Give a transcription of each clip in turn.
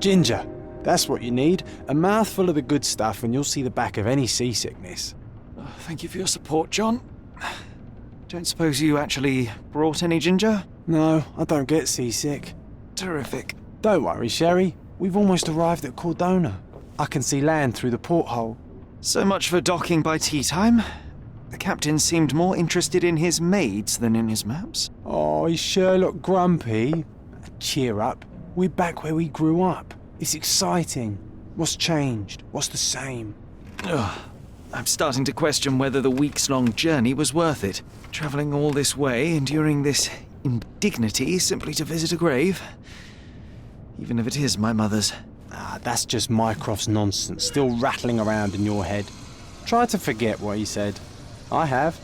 Ginger. That's what you need. A mouthful of the good stuff and you'll see the back of any seasickness. Thank you for your support, John. Don't suppose you actually brought any ginger? No, I don't get seasick. Terrific. Don't worry, Sherry. We've almost arrived at Cordona. I can see land through the porthole. So much for docking by tea time. The captain seemed more interested in his maids than in his maps. Oh, is Sherlock grumpy? Cheer up. We're back where we grew up. It's exciting. What's changed? What's the same? Ugh. I'm starting to question whether the weeks-long journey was worth it. Travelling all this way, enduring this indignity simply to visit a grave. Even if it is my mother's. That's just Mycroft's nonsense, still rattling around in your head. Try to forget what he said. I have.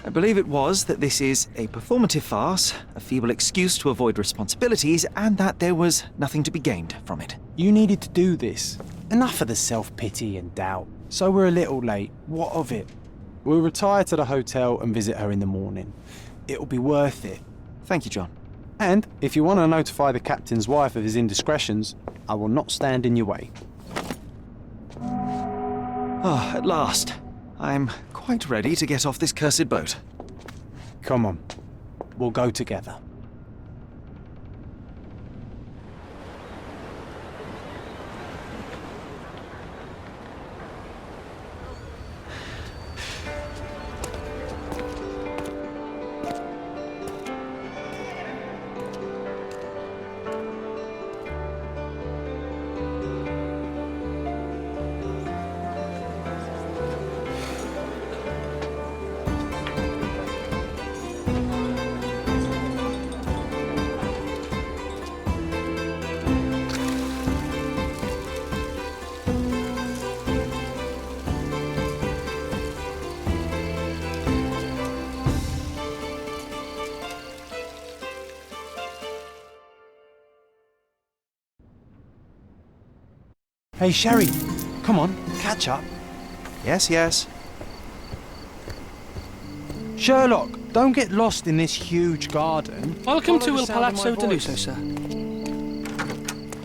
I believe it was that this is a performative farce, a feeble excuse to avoid responsibilities, and that there was nothing to be gained from it. You needed to do this. Enough of the self-pity and doubt. So we're a little late. What of it? We'll retire to the hotel and visit her in the morning. It'll be worth it. Thank you, John. And if you want to notify the captain's wife of his indiscretions, I will not stand in your way. Ah, at last. I'm quite ready to get off this cursed boat. Come on. We'll go together. Hey, Sherry. Come on, catch up. Yes, yes. Sherlock, don't get lost in this huge garden. Welcome to Follow Il the sound of Palazzo my di voice. Lusso, sir.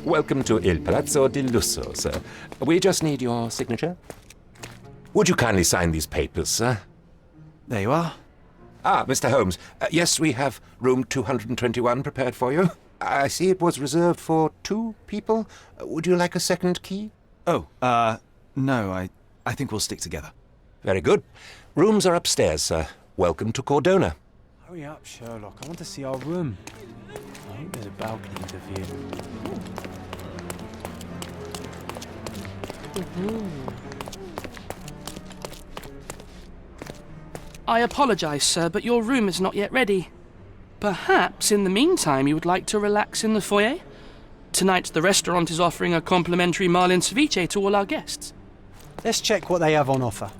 Welcome to Il Palazzo di Lusso, sir. We just need your signature. Would you kindly sign these papers, sir? There you are. Ah, Mr. Holmes. Yes, we have room 221 prepared for you. I see it was reserved for 2 people. Would you like a second key? Oh, no, I think we'll stick together. Very good. Rooms are upstairs, sir. Welcome to Cordona. Hurry up, Sherlock. I want to see our room. I hope there's a balcony to view. I apologise, sir, but your room is not yet ready. Perhaps, in the meantime, you would like to relax in the foyer? Tonight, the restaurant is offering a complimentary marlin ceviche to all our guests. Let's check what they have on offer.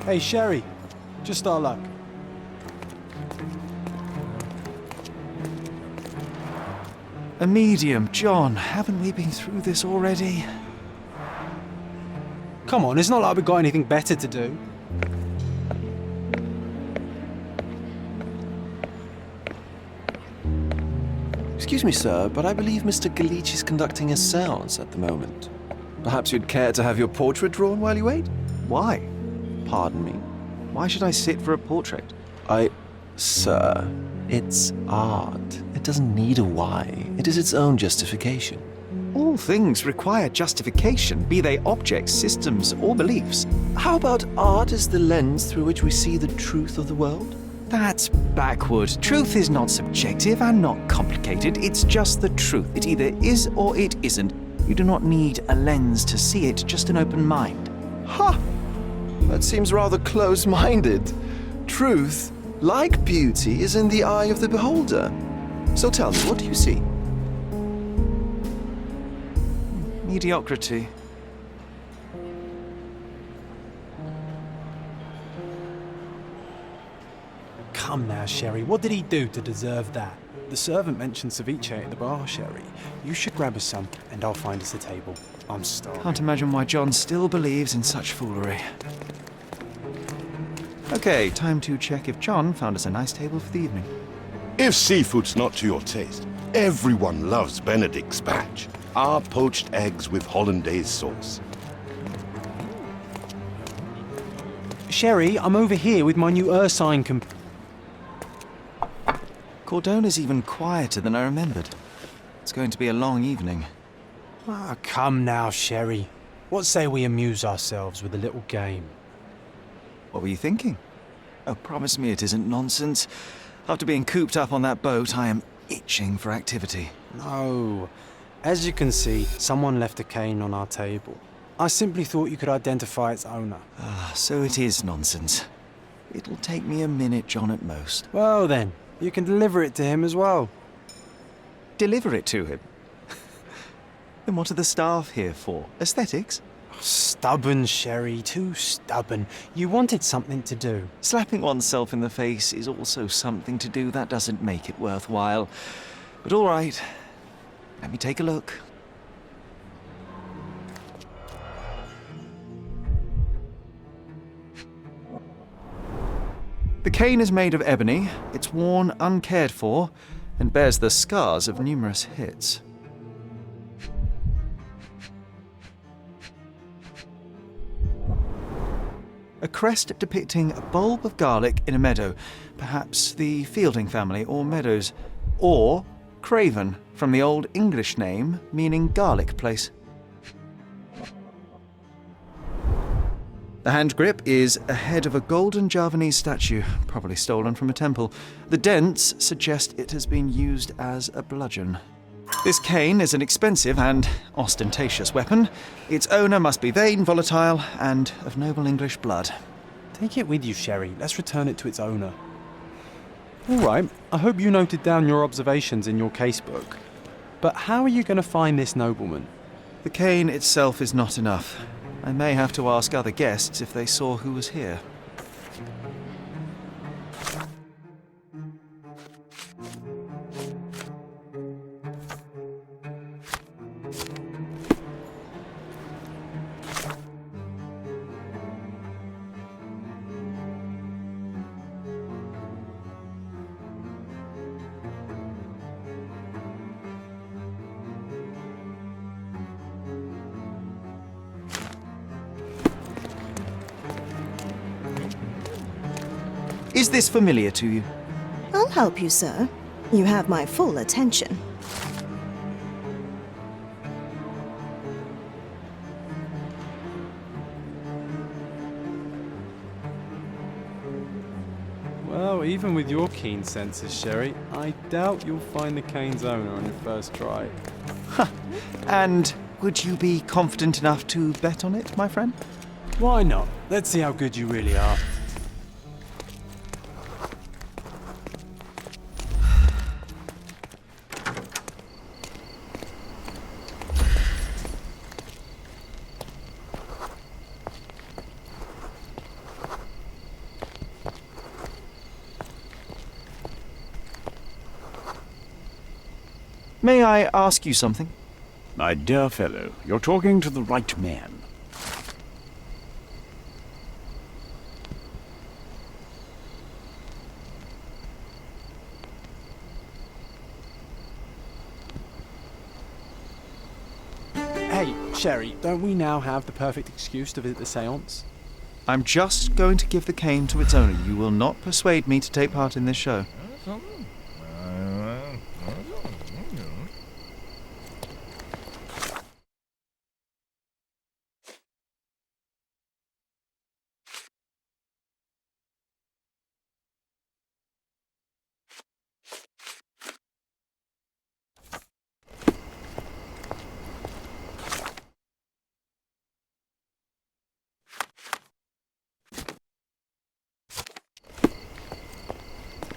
Hey, Sherry. Just our luck. A medium, John. Haven't we been through this already? Come on, it's not like we've got anything better to do. Excuse me, sir, but I believe Mr. Galich is conducting a séance at the moment. Perhaps you'd care to have your portrait drawn while you wait? Why? Pardon me? Why should I sit for a portrait? Sir, it's art. It doesn't need a why. It is its own justification. All things require justification, be they objects, systems, or beliefs. How about art as the lens through which we see the truth of the world? That's backward. Truth is not subjective and not complicated. It's just the truth. It either is or it isn't. You do not need a lens to see it, just an open mind. Ha! That seems rather close-minded. Truth, like beauty, is in the eye of the beholder. So tell me, what do you see? Mediocrity. Come now, Sherry. What did he do to deserve that? The servant mentioned ceviche at the bar, Sherry. You should grab us some, and I'll find us a table. I'm starving. Can't imagine why John still believes in such foolery. Okay, time to check if John found us a nice table for the evening. If seafood's not to your taste, everyone loves Benedict's batch. Our poached eggs with hollandaise sauce. Sherry, I'm over here with my new Ursine Cordona's even quieter than I remembered. It's going to be a long evening. Ah, come now, Sherry. What say we amuse ourselves with a little game? What were you thinking? Oh, promise me it isn't nonsense. After being cooped up on that boat, I am itching for activity. No. As you can see, someone left a cane on our table. I simply thought you could identify its owner. Ah, so it is nonsense. It'll take me a minute, John, at most. Well then, you can deliver it to him as well. Deliver it to him? Then what are the staff here for? Aesthetics? Stubborn, Sherry, too stubborn. You wanted something to do. Slapping oneself in the face is also something to do. That doesn't make it worthwhile. But all right, let me take a look. The cane is made of ebony, it's worn uncared for, and bears the scars of numerous hits. A crest depicting a bulb of garlic in a meadow, perhaps the Fielding family or Meadows, or Craven, from the Old English name meaning garlic place. The hand grip is a head of a golden Javanese statue, probably stolen from a temple. The dents suggest it has been used as a bludgeon. This cane is an expensive and ostentatious weapon. Its owner must be vain, volatile, and of noble English blood. Take it with you, Sherry. Let's return it to its owner. All right, I hope you noted down your observations in your casebook. But how are you going to find this nobleman? The cane itself is not enough. I may have to ask other guests if they saw who was here. Is this familiar to you? I'll help you, sir. You have my full attention. Well, even with your keen senses, Sherry, I doubt you'll find the cane's owner on your first try. And would you be confident enough to bet on it, my friend? Why not? Let's see how good you really are. May I ask you something? My dear fellow, you're talking to the right man. Hey, Sherry, don't we now have the perfect excuse to visit the séance? I'm just going to give the cane to its owner. You will not persuade me to take part in this show.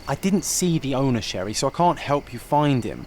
I didn't see the owner, Sherry, so I can't help you find him.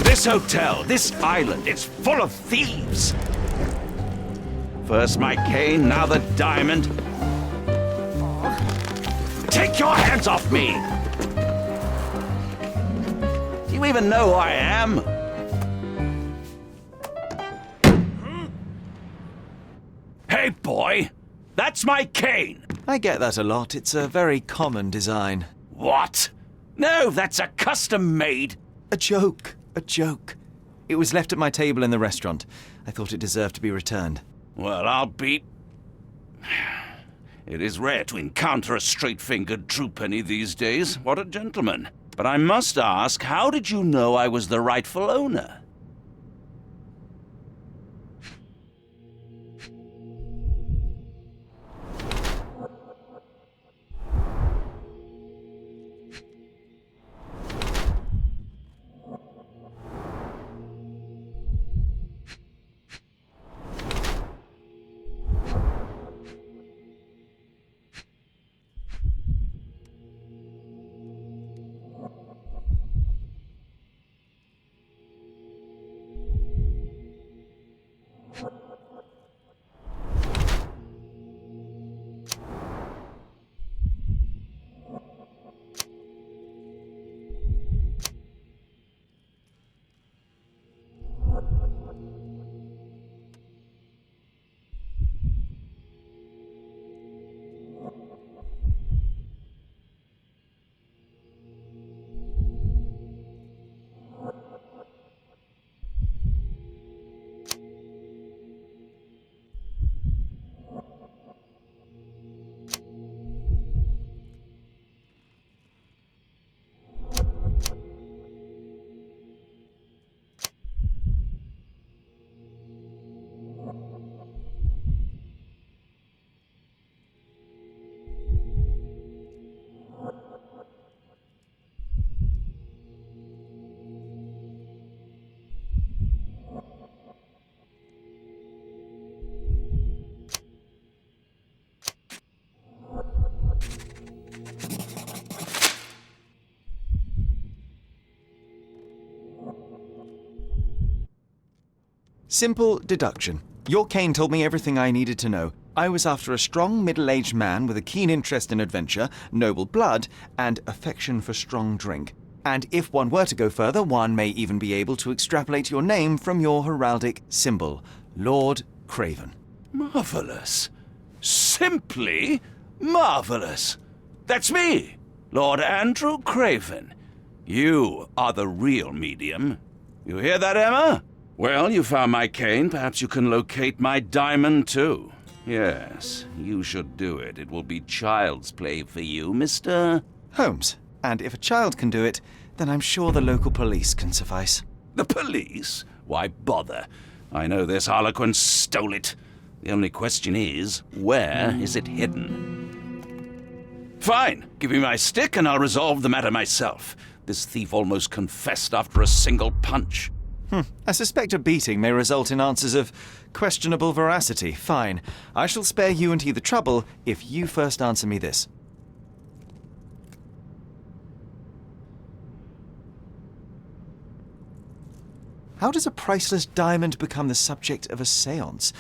This hotel, this island, it's full of thieves. First my cane, now the diamond. Take your hands off me! Do you even know who I am? Hey, boy! That's my cane! I get that a lot. It's a very common design. What? No, that's a custom-made. A joke. A joke. It was left at my table in the restaurant. I thought it deserved to be returned. Well, I'll be... It is rare to encounter a straight-fingered true penny these days. What a gentleman. But I must ask, how did you know I was the rightful owner? Simple deduction. Your cane told me everything I needed to know. I was after a strong, middle-aged man with a keen interest in adventure, noble blood, and affection for strong drink. And if one were to go further, one may even be able to extrapolate your name from your heraldic symbol, Lord Craven. Marvelous. Simply marvelous. That's me, Lord Andrew Craven. You are the real medium. You hear that, Emma? Well, you found my cane. Perhaps you can locate my diamond, too. Yes, you should do it. It will be child's play for you, Mr. Holmes. And if a child can do it, then I'm sure the local police can suffice. The police? Why bother? I know this harlequin stole it. The only question is, where is it hidden? Fine. Give me my stick and I'll resolve the matter myself. This thief almost confessed after a single punch. I suspect a beating may result in answers of questionable veracity. Fine. I shall spare you and he the trouble if you first answer me this. How does a priceless diamond become the subject of a séance?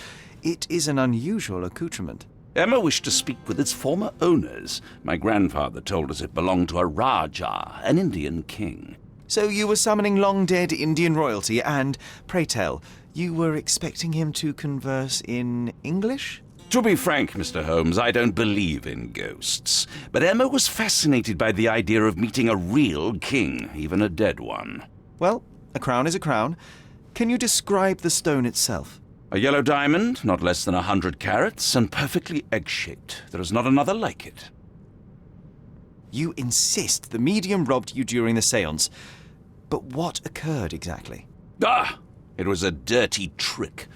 It is an unusual accoutrement. Emma wished to speak with its former owners. My grandfather told us it belonged to a Rajah, an Indian king. So you were summoning long-dead Indian royalty, and, pray tell, you were expecting him to converse in English? To be frank, Mr. Holmes, I don't believe in ghosts. But Emma was fascinated by the idea of meeting a real king, even a dead one. Well, a crown is a crown. Can you describe the stone itself? A yellow diamond, not less than 100 carats, and perfectly egg-shaped. There is not another like it. You insist the medium robbed you during the séance. But what occurred exactly? It was a dirty trick.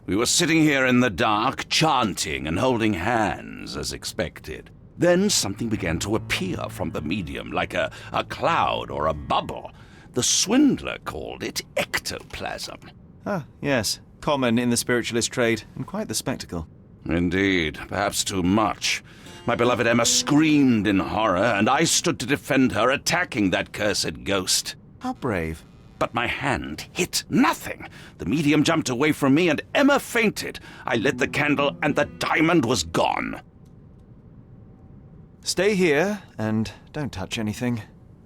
We were sitting here in the dark, chanting and holding hands as expected. Then something began to appear from the medium, like a cloud or a bubble. The swindler called it ectoplasm. Ah, yes. Common in the spiritualist trade, and quite the spectacle. Indeed, perhaps too much. My beloved Emma screamed in horror, and I stood to defend her, attacking that cursed ghost. How brave. But my hand hit nothing. The medium jumped away from me, and Emma fainted. I lit the candle, and the diamond was gone. Stay here, and don't touch anything.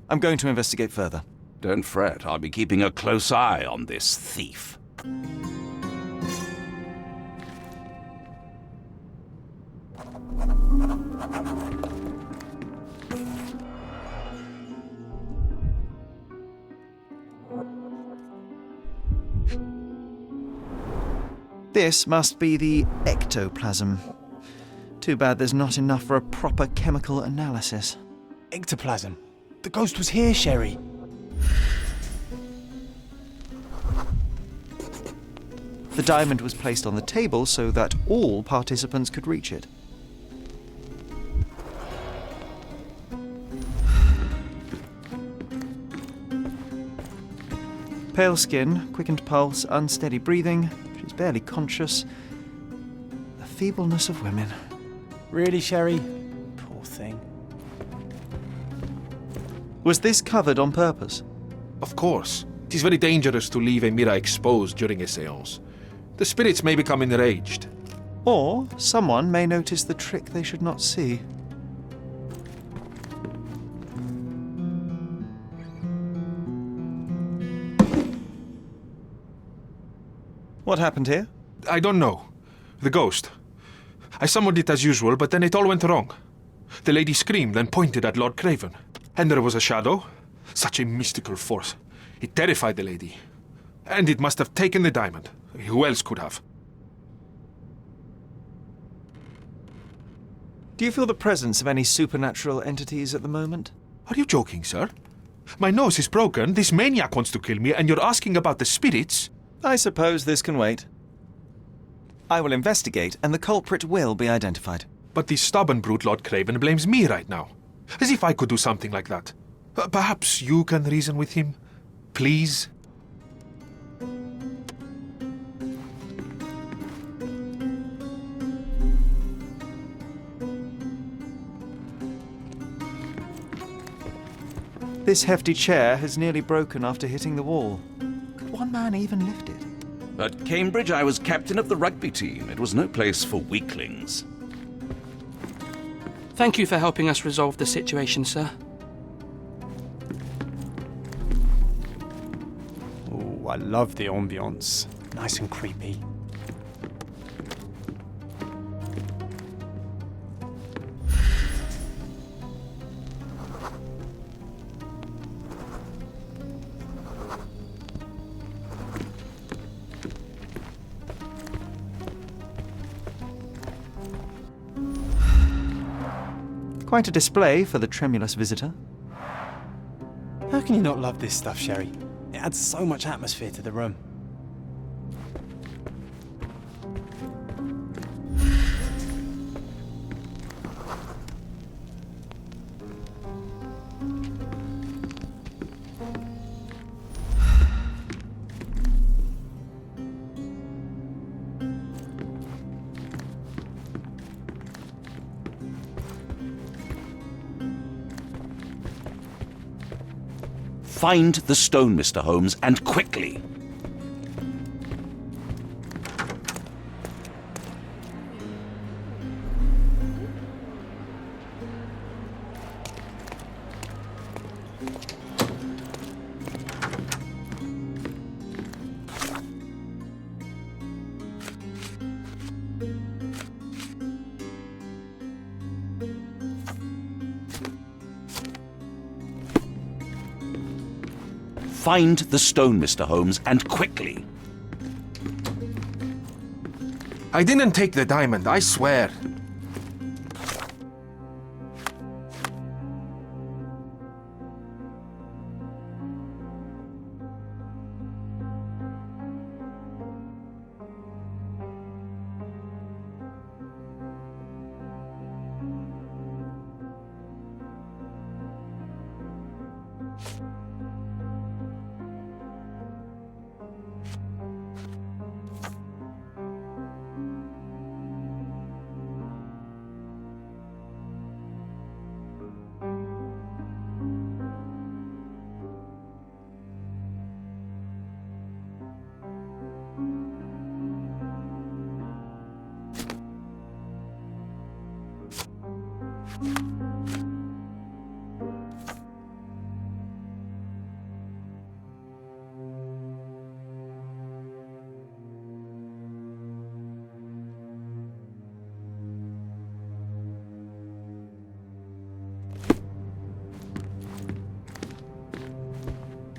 I'm going to investigate further. Don't fret, I'll be keeping a close eye on this thief. This must be the ectoplasm. Too bad there's not enough for a proper chemical analysis. Ectoplasm. The ghost was here, Sherry. The diamond was placed on the table so that all participants could reach it. Pale skin, quickened pulse, unsteady breathing. She's barely conscious. The feebleness of women. Really, Sherry? Poor thing. Was this covered on purpose? Of course. It is very dangerous to leave a mirror exposed during a séance. The spirits may become enraged. Or someone may notice the trick they should not see. What happened here? I don't know. The ghost. I summoned it as usual, but then it all went wrong. The lady screamed and pointed at Lord Craven. And there was a shadow. Such a mystical force. It terrified the lady. And it must have taken the diamond. Who else could have? Do you feel the presence of any supernatural entities at the moment? Are you joking, sir? My nose is broken, this maniac wants to kill me, and you're asking about the spirits? I suppose this can wait. I will investigate, and the culprit will be identified. But the stubborn brute Lord Craven blames me right now. As if I could do something like that. Perhaps you can reason with him? Please? This hefty chair has nearly broken after hitting the wall. Could one man even lift it? At Cambridge, I was captain of the rugby team. It was no place for weaklings. Thank you for helping us resolve the situation, sir. Oh, I love the ambience. Nice and creepy. Quite a display for the tremulous visitor. How can you not love this stuff, Sherry? It adds so much atmosphere to the room. Find the stone, Mr. Holmes, and quickly. Find the stone, Mr. Holmes, and quickly. I didn't take the diamond, I swear.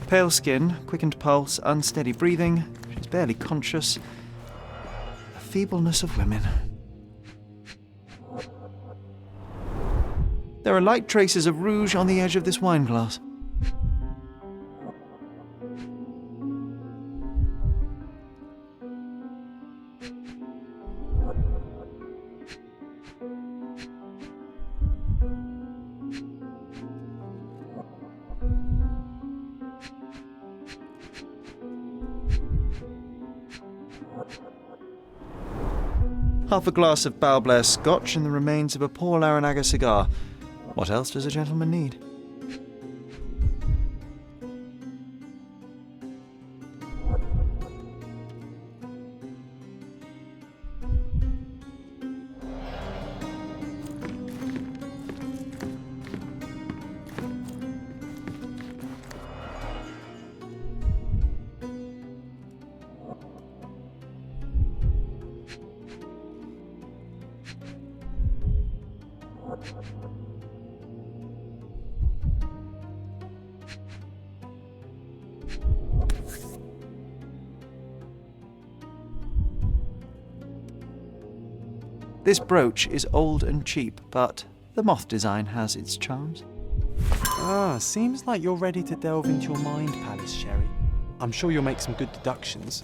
Pale skin, quickened pulse, unsteady breathing. She's barely conscious. The feebleness of women. There are light traces of rouge on the edge of this wine glass. Half a glass of Balblair Scotch and the remains of a Paul Aranaga cigar. What else does a gentleman need? This brooch is old and cheap, but the moth design has its charms. Ah, seems like you're ready to delve into your mind palace, Sherry. I'm sure you'll make some good deductions.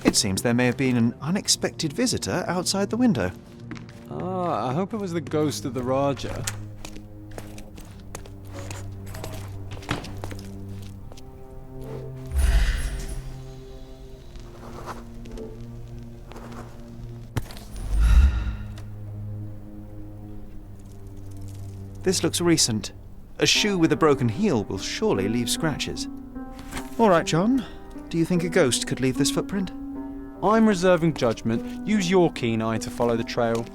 It seems there may have been an unexpected visitor outside the window. Ah, I hope it was the ghost of the Raja. This looks recent. A shoe with a broken heel will surely leave scratches. All right, John. Do you think a ghost could leave this footprint? I'm reserving judgment. Use your keen eye to follow the trail.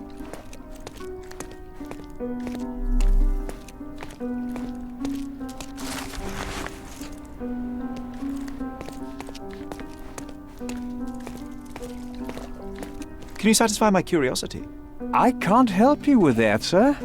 Can you satisfy my curiosity? I can't help you with that, sir.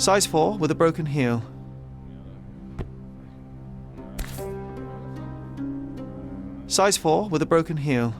Size 4 with a broken heel. Size 4 with a broken heel.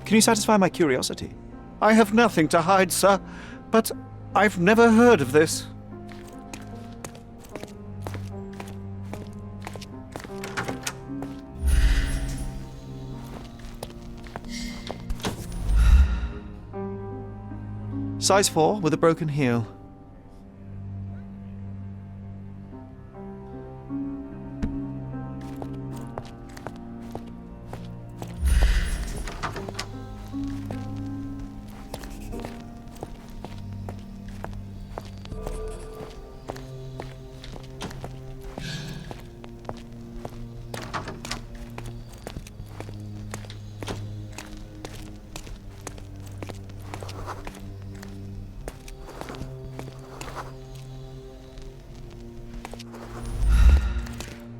Can you satisfy my curiosity? I have nothing to hide, sir, but I've never heard of this. Size 4 with a broken heel.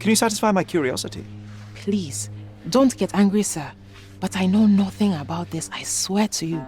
Can you satisfy my curiosity? Please, don't get angry, sir. But I know nothing about this, I swear to you.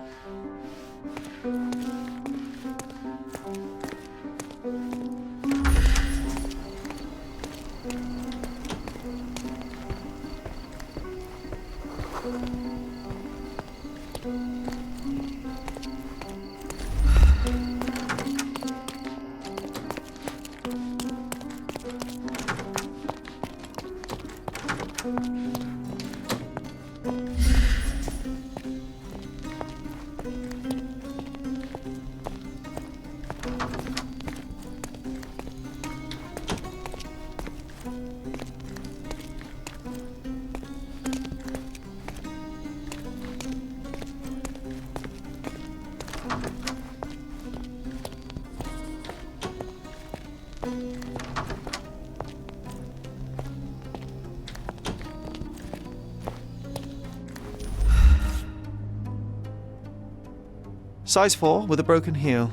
Size 4 with a broken heel.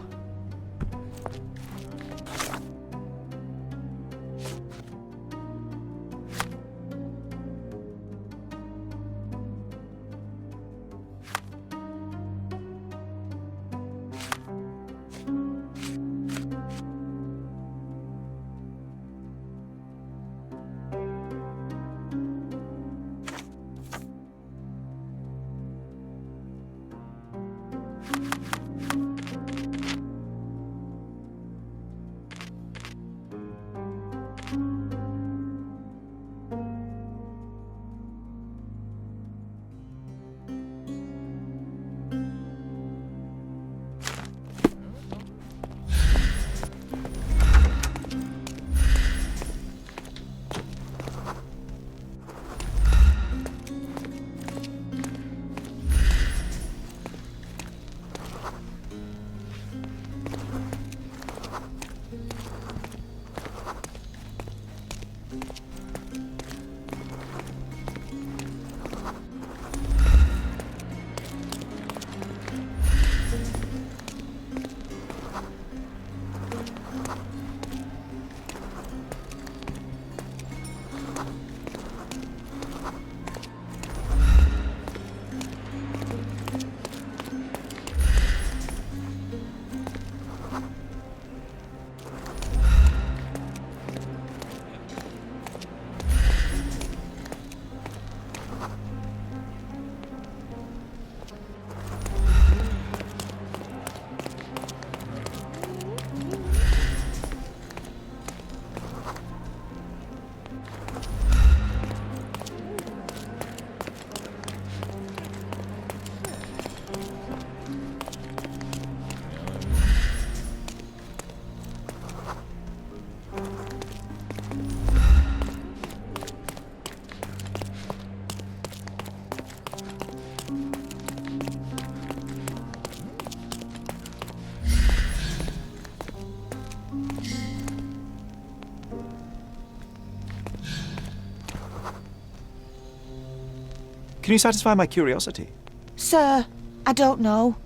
Can you satisfy my curiosity? Sir, I don't know.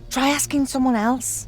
Try asking someone else.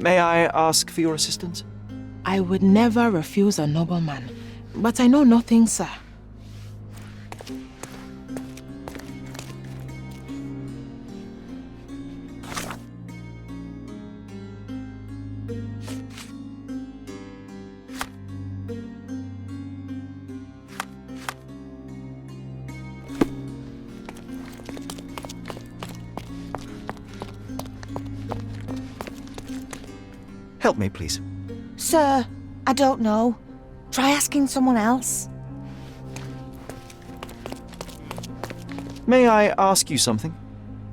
May I ask for your assistance? I would never refuse a nobleman, but I know nothing, sir. Help me, please. Sir, I don't know. Try asking someone else. May I ask you something?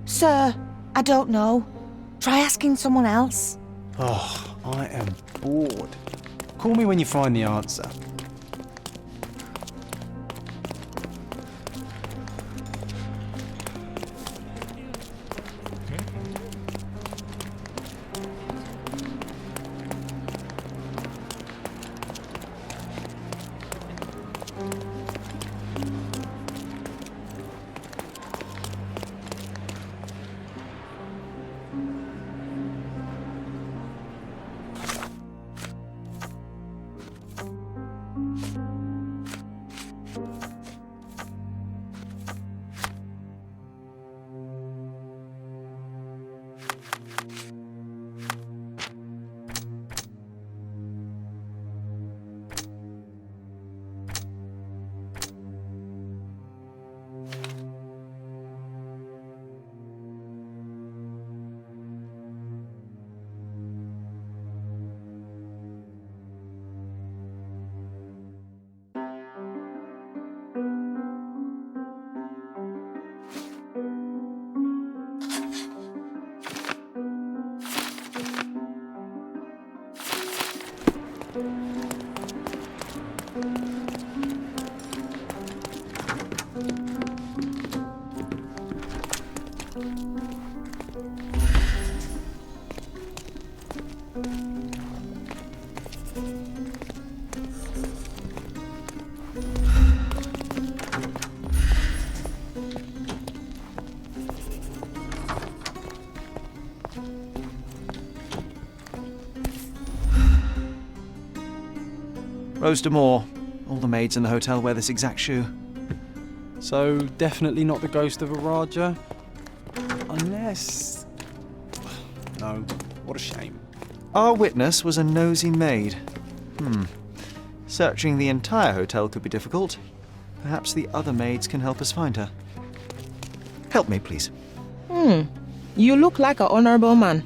Sir, I don't know. Try asking someone else. Oh, I am bored. Call me when you find the answer. Rose de Moore, All the maids in the hotel wear this exact shoe. So, definitely not the ghost of a Raja? Unless... No, what a shame. Our witness was a nosy maid. Searching the entire hotel could be difficult. Perhaps the other maids can help us find her. Help me, please. You look like an honorable man.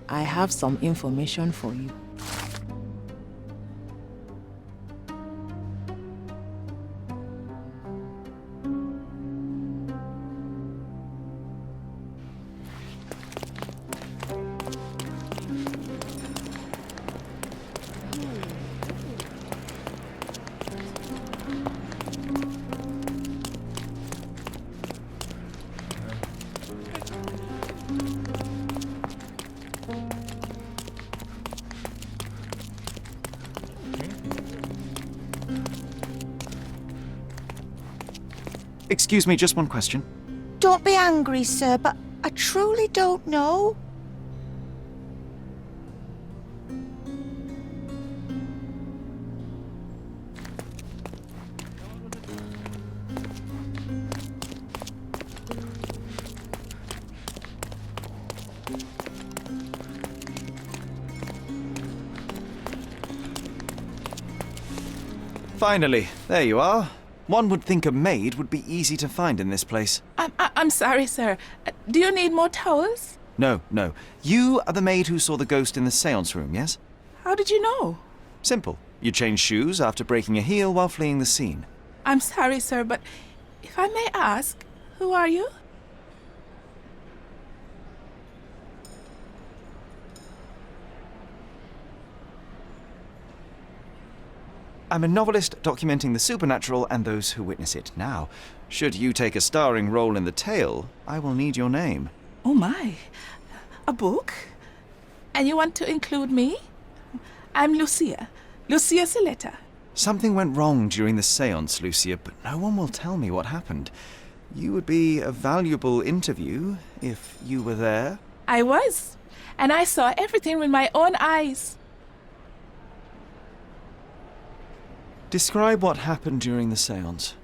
I have some information for you. Excuse me, just one question. Don't be angry, sir, but I truly don't know. Finally, there you are. One would think a maid would be easy to find in this place. I'm sorry, sir. Do you need more towels? No. You are the maid who saw the ghost in the seance room, yes? How did you know? Simple. You changed shoes after breaking a heel while fleeing the scene. I'm sorry, sir, but if I may ask, who are you? I'm a novelist documenting the supernatural and those who witness it. Now, should you take a starring role in the tale, I will need your name. Oh my, a book? And you want to include me? I'm Lucia Saletta. Something went wrong during the seance, Lucia, but no one will tell me what happened. You would be a valuable interview if you were there. I was, and I saw everything with my own eyes. Describe what happened during the seance.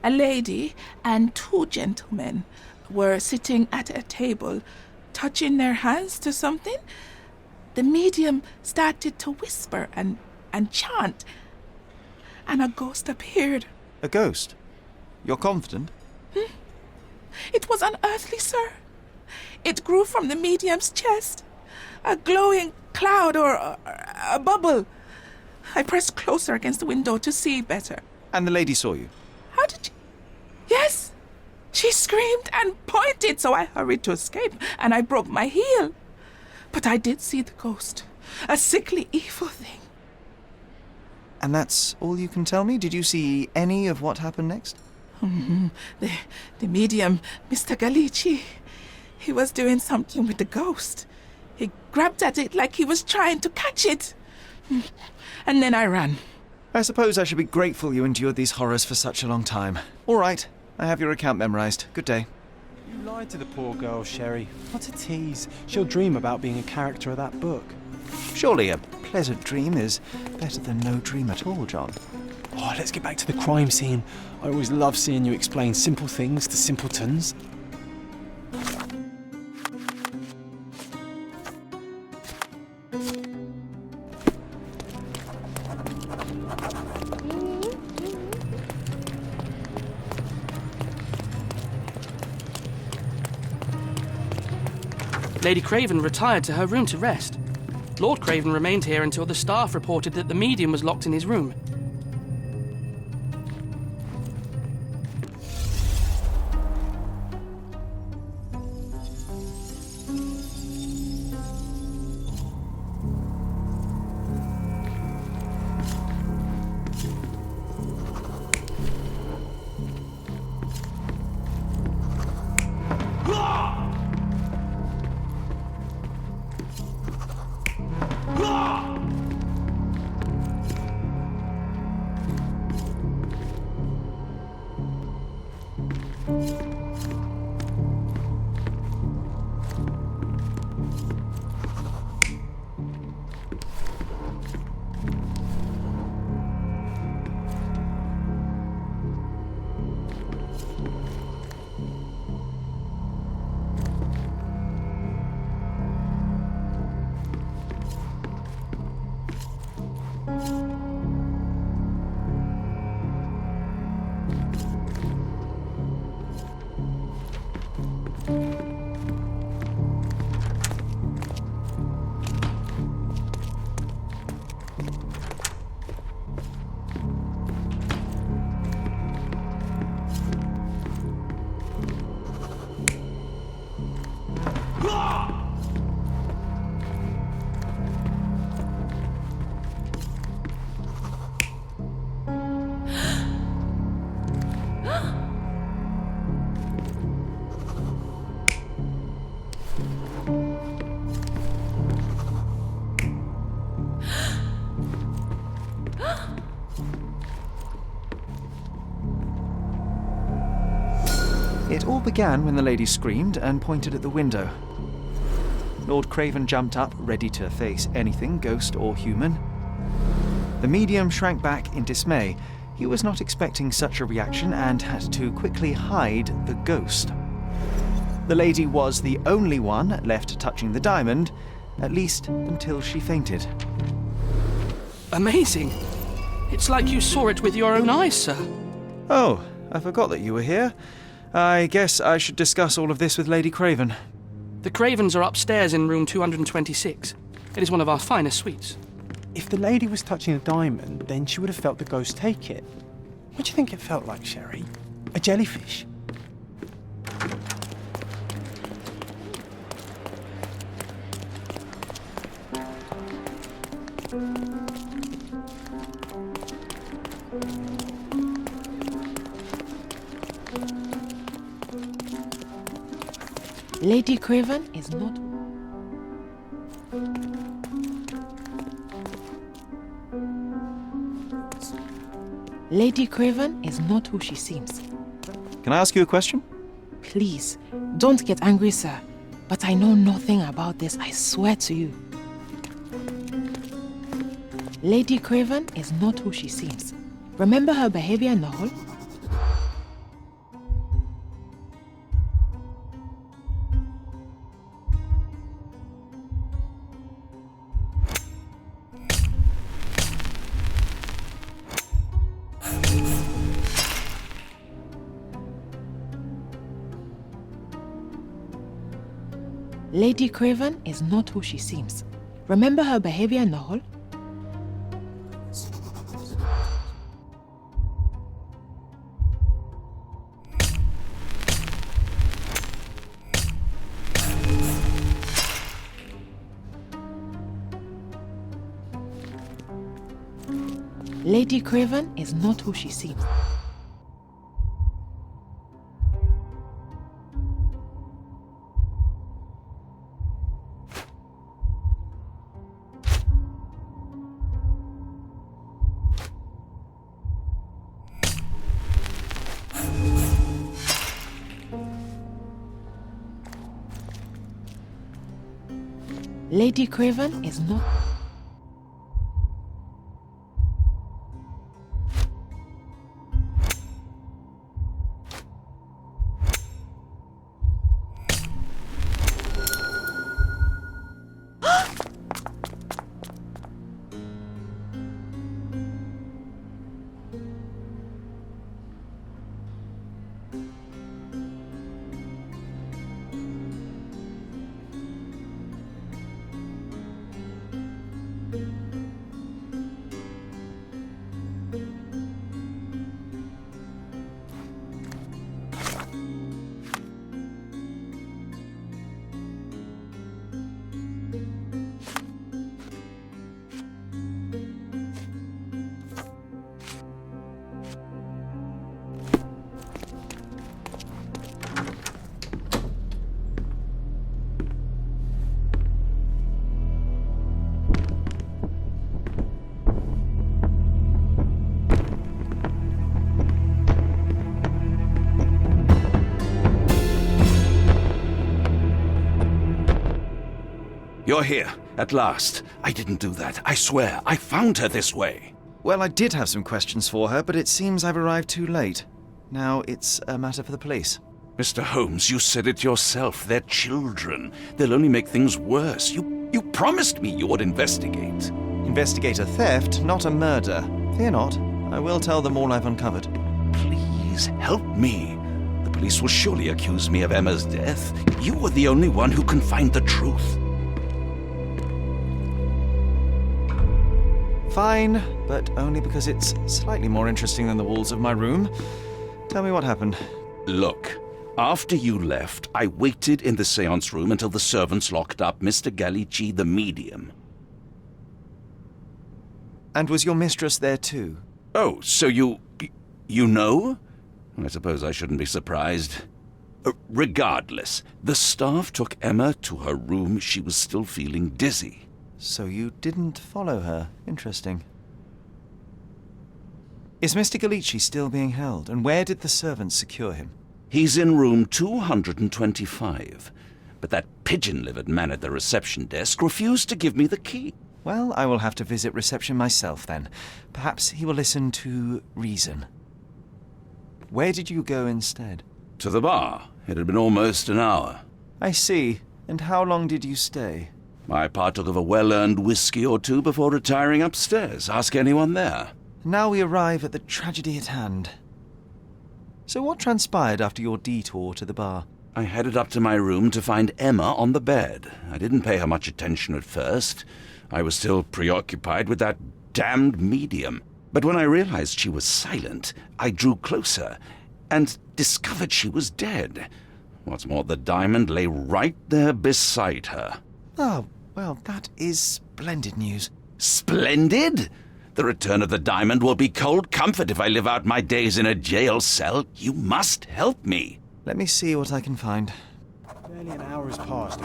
A lady and two gentlemen were sitting at a table, touching their hands to something. The medium started to whisper and chant, and a ghost appeared. A ghost? You're confident? It was unearthly, sir. It grew from the medium's chest, a glowing cloud or a bubble. I pressed closer against the window to see better. And the lady saw you? How did you... Yes! She screamed and pointed, so I hurried to escape, and I broke my heel. But I did see the ghost, a sickly, evil thing. And that's all you can tell me? Did you see any of what happened next? The medium, Mr. Galici, he was doing something with the ghost. He grabbed at it like he was trying to catch it. And then I ran. I suppose I should be grateful you endured these horrors for such a long time. All right, I have your account memorized. Good day. You lied to the poor girl, Sherry. What a tease. She'll dream about being a character of that book. Surely a pleasant dream is better than no dream at all, John. Oh, let's get back to the crime scene. I always love seeing you explain simple things to simpletons. Lady Craven retired to her room to rest. Lord Craven remained here until the staff reported that the medium was locked in his room. It all began when the lady screamed and pointed at the window. Lord Craven jumped up, ready to face anything, ghost or human. The medium shrank back in dismay. He was not expecting such a reaction and had to quickly hide the ghost. The lady was the only one left touching the diamond, at least until she fainted. Amazing. It's like you saw it with your own eyes, sir. Oh, I forgot that you were here. I guess I should discuss all of this with Lady Craven. The Cravens are upstairs in room 226. It is one of our finest suites. If the lady was touching a diamond, then she would have felt the ghost take it. What do you think it felt like, Sherry? A jellyfish? Lady Craven is not... Lady Craven is not who she seems. Can I ask you a question? Please, don't get angry, sir. But I know nothing about this, I swear to you. Lady Craven is not who she seems. Remember her behavior in the hall? Lady Craven is not who she seems. Remember her behavior in the hall? Lady Craven is not who she seems. Lady Craven is not... You're here, at last. I didn't do that. I swear, I found her this way. Well, I did have some questions for her, but it seems I've arrived too late. Now it's a matter for the police. Mr. Holmes, you said it yourself. They're children. They'll only make things worse. You promised me you would investigate. Investigate a theft, not a murder. Fear not. I will tell them all I've uncovered. Please, help me. The police will surely accuse me of Emma's death. You are the only one who can find the truth. Fine, but only because it's slightly more interesting than the walls of my room. Tell me what happened. Look, after you left, I waited in the seance room until the servants locked up Mr. Gallici, the medium. And was your mistress there too? Oh, so you know? I suppose I shouldn't be surprised. Regardless, the staff took Emma to her room. She was still feeling dizzy. So you didn't follow her. Interesting. Is Mr. Gallici still being held, and where did the servants secure him? He's in room 225. But that pigeon-livered man at the reception desk refused to give me the key. Well, I will have to visit reception myself then. Perhaps he will listen to reason. Where did you go instead? To the bar. It had been almost an hour. I see. And how long did you stay? I partook of a well-earned whiskey or two before retiring upstairs. Ask anyone there. Now we arrive at the tragedy at hand. So what transpired after your detour to the bar? I headed up to my room to find Emma on the bed. I didn't pay her much attention at first. I was still preoccupied with that damned medium. But when I realized she was silent, I drew closer and discovered she was dead. What's more, the diamond lay right there beside her. Oh, well, that is splendid news. Splendid? The return of the diamond will be cold comfort if I live out my days in a jail cell. You must help me. Let me see what I can find. Barely an hour has passed.